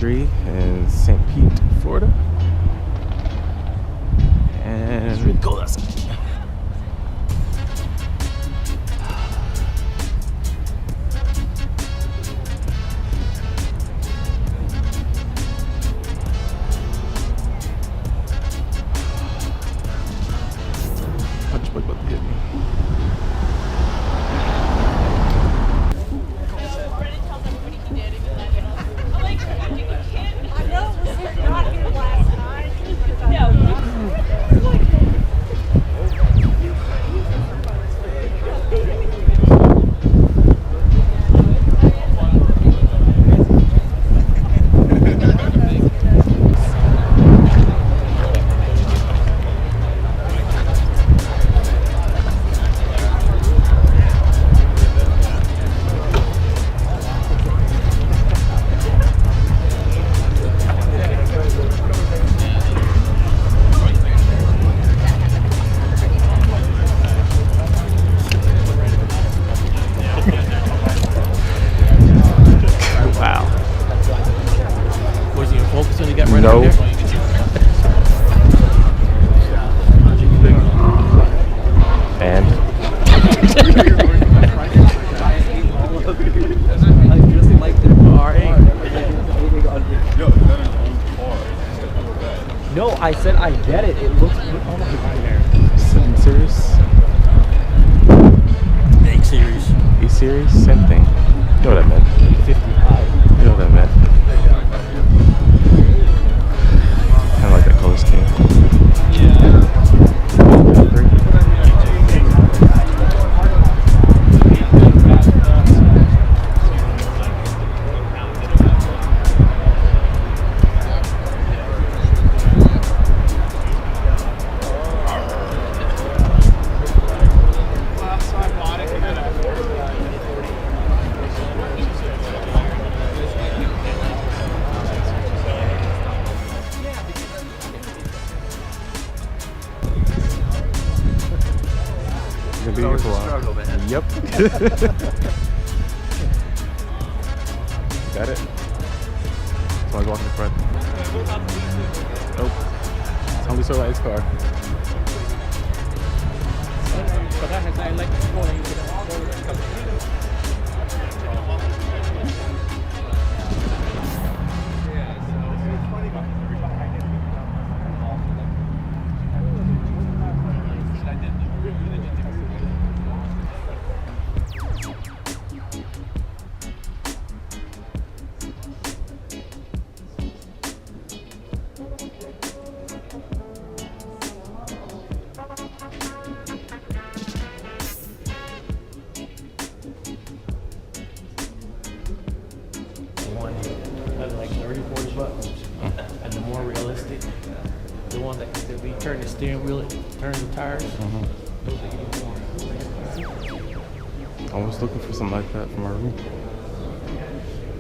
Registry in St. Pete, Florida. And it's really cold outside. Punch bug about to hit me. No. And no, I said I get it. It looks serious. A-series. E-series, same thing. You know what I meant. 55. You know what I meant. Kind of like that color scheme. Yeah. Be here for a while. Struggle, man. Yep. Got it? Someone's walking in front. Oh. Somebody saw his car. Like 30, 40 bucks. And the more realistic, the one that we turn the steering wheel, it turns the tires. Those are getting more. I was looking for something like that for my room.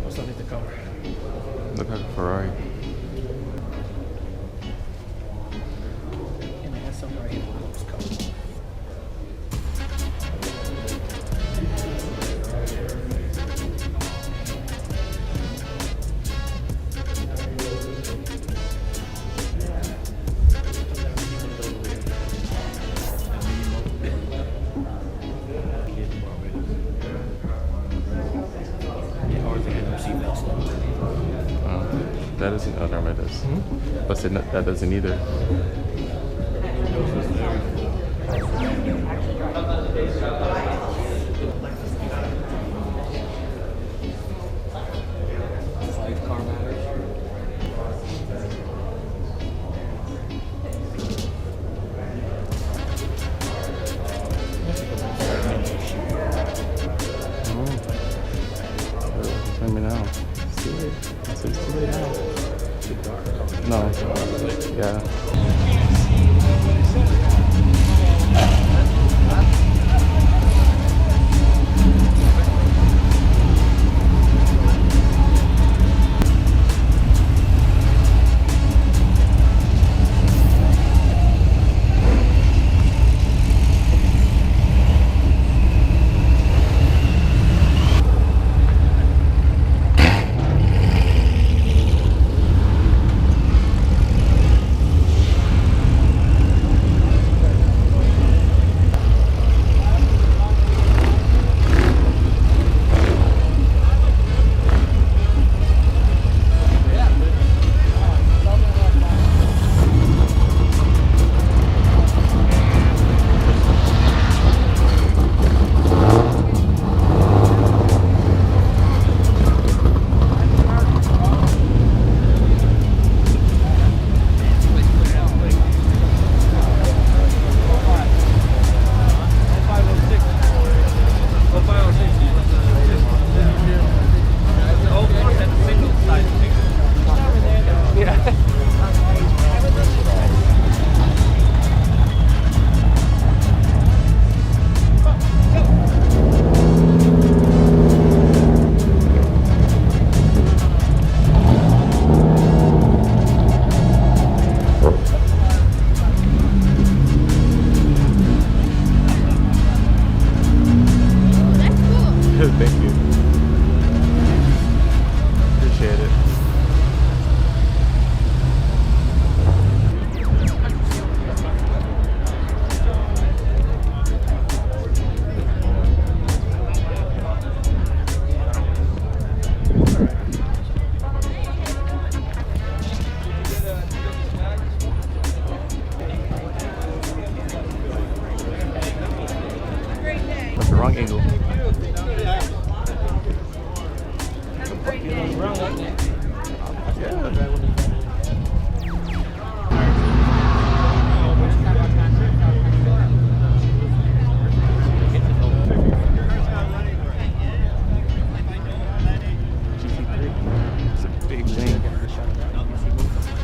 What's underneath the cover? Look like a Ferrari. And it has something right here with those covers. That doesn't. Oh, no, it does. But said that doesn't either. Let me know. It's too late. It's too late now. No. Yeah.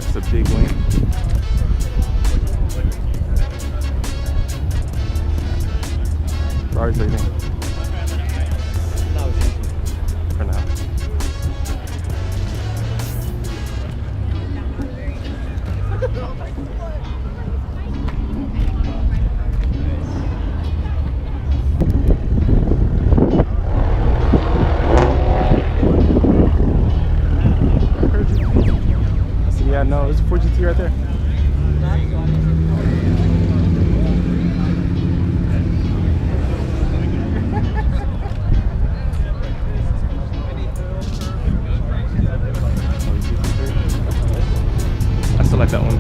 It's a big wing. Ferrari's leaving. For now. Yeah, no, there's a 4GT right there. I still like that one.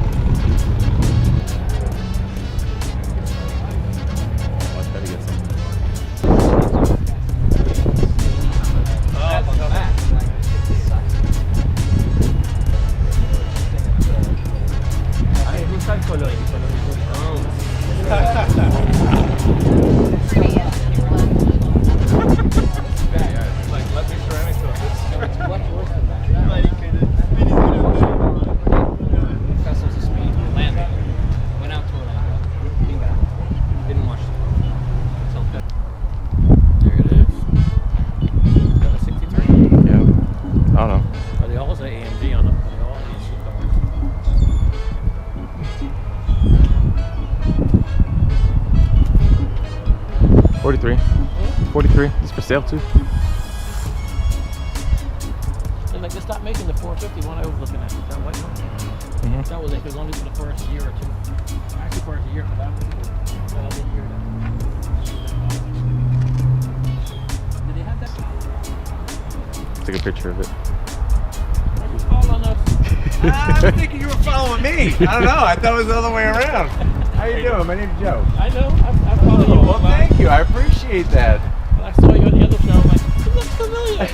I'll try to get some. I don't know. Are they all say AMG on them? Are they all AMG cars? 43. 43. It's for sale too. And like they stopped making the 450 one I was looking at. That white one. That was like it was only for the first year or two. Actually, first year, but that was a year. Did they have that? Take a picture of it. Why you following us? I was thinking you were following me. I don't know. I thought it was the other way around. How you doing? My name's Joe. I know. I follow you. Well, thank you. I appreciate that. When I saw you on the other show, I'm like, you look familiar.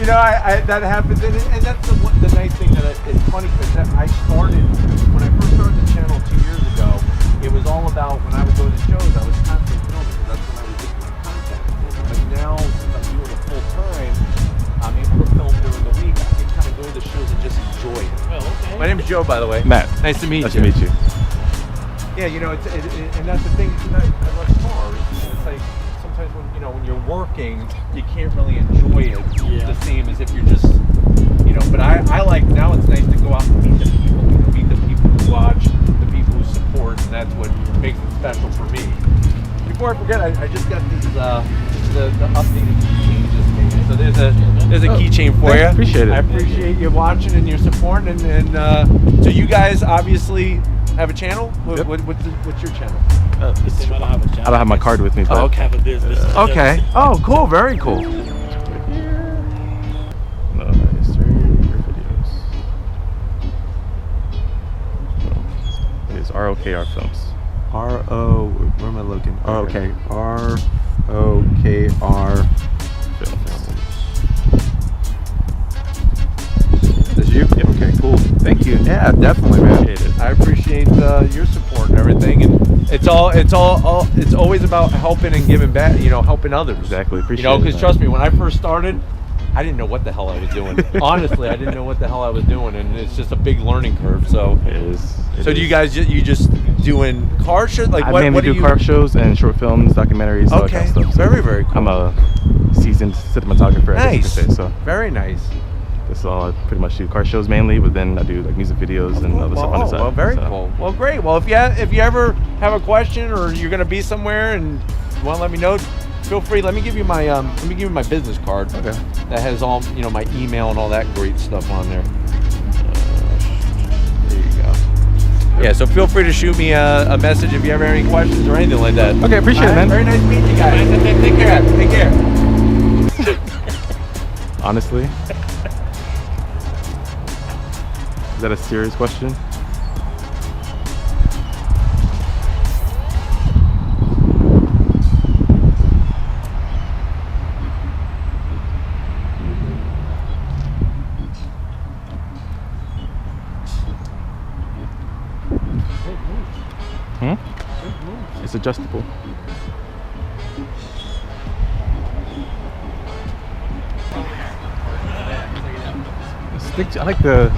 You know, I that happens, and that's the nice thing that it's funny because I started when I first started the channel 2 years ago. It was all about when I would go to shows, I was constantly filming because that's when I was getting my content. But now, since I'm doing it full time, I'm able to film during the week. I can kind of go to the shows and just enjoy it. Well, okay. My name is Joe, by the way. Matt. Nice to meet Nice you. to meet you. Yeah, you know, and that's the thing. I love cars. It's like sometimes when you're working, you can't really enjoy it the same as if you're just, But I like now. It's nice to go out and meet the people. Meet the people who watch, the people who support, and that's what makes it special for me. Before I forget, I just got these the updated keychains just made. So there's a keychain for you. Appreciate it. I appreciate you watching and your support, and so you guys obviously have a channel. Yep. What's your channel? I don't have a channel. I don't have my card with me, but I have a business. Okay. Oh, cool. Very cool. no history or videos. It is ROKR Films. Where am I looking? Oh, okay. ROKR Films. Is you? Yep. Okay, cool. Thank you. Yeah, definitely, man. Appreciate it. I appreciate your support and everything, and it's always about helping and giving back. Helping others. Exactly. Appreciate it. Because trust me, when I first started, I didn't know what the hell I was doing. Honestly, I didn't know what the hell I was doing, and it's just a big learning curve. So, It is. do you guys just doing car shows? Like I what? mainly What do you? car shows and short films, documentaries, all that Okay, kind of stuff. So very very cool. I'm a seasoned cinematographer, I guess you could Nice. say. So Very nice. that's all. I pretty much do car shows mainly, but then I do like music videos and other stuff on the side. Well, very so. cool. Well, great. Well, if you ever have a question or you're gonna be somewhere and you want to let me know, feel free. Let me give you my business card. Okay. That has all my email and all that great stuff on there. There you go. Yeah. So feel free to shoot me a message if you ever have any questions or anything like that. Okay, appreciate it, man. Very nice meeting you guys. Take care. Take care. Honestly, is that a serious question? It's adjustable. I like the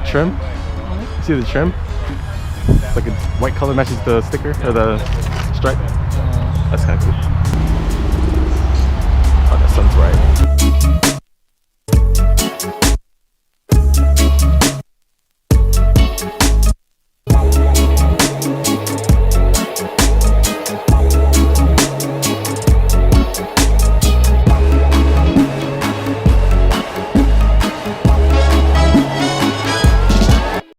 trim. See the trim? It's like a white color matches the sticker or the stripe. That's kind of cool. Oh, that sun's right.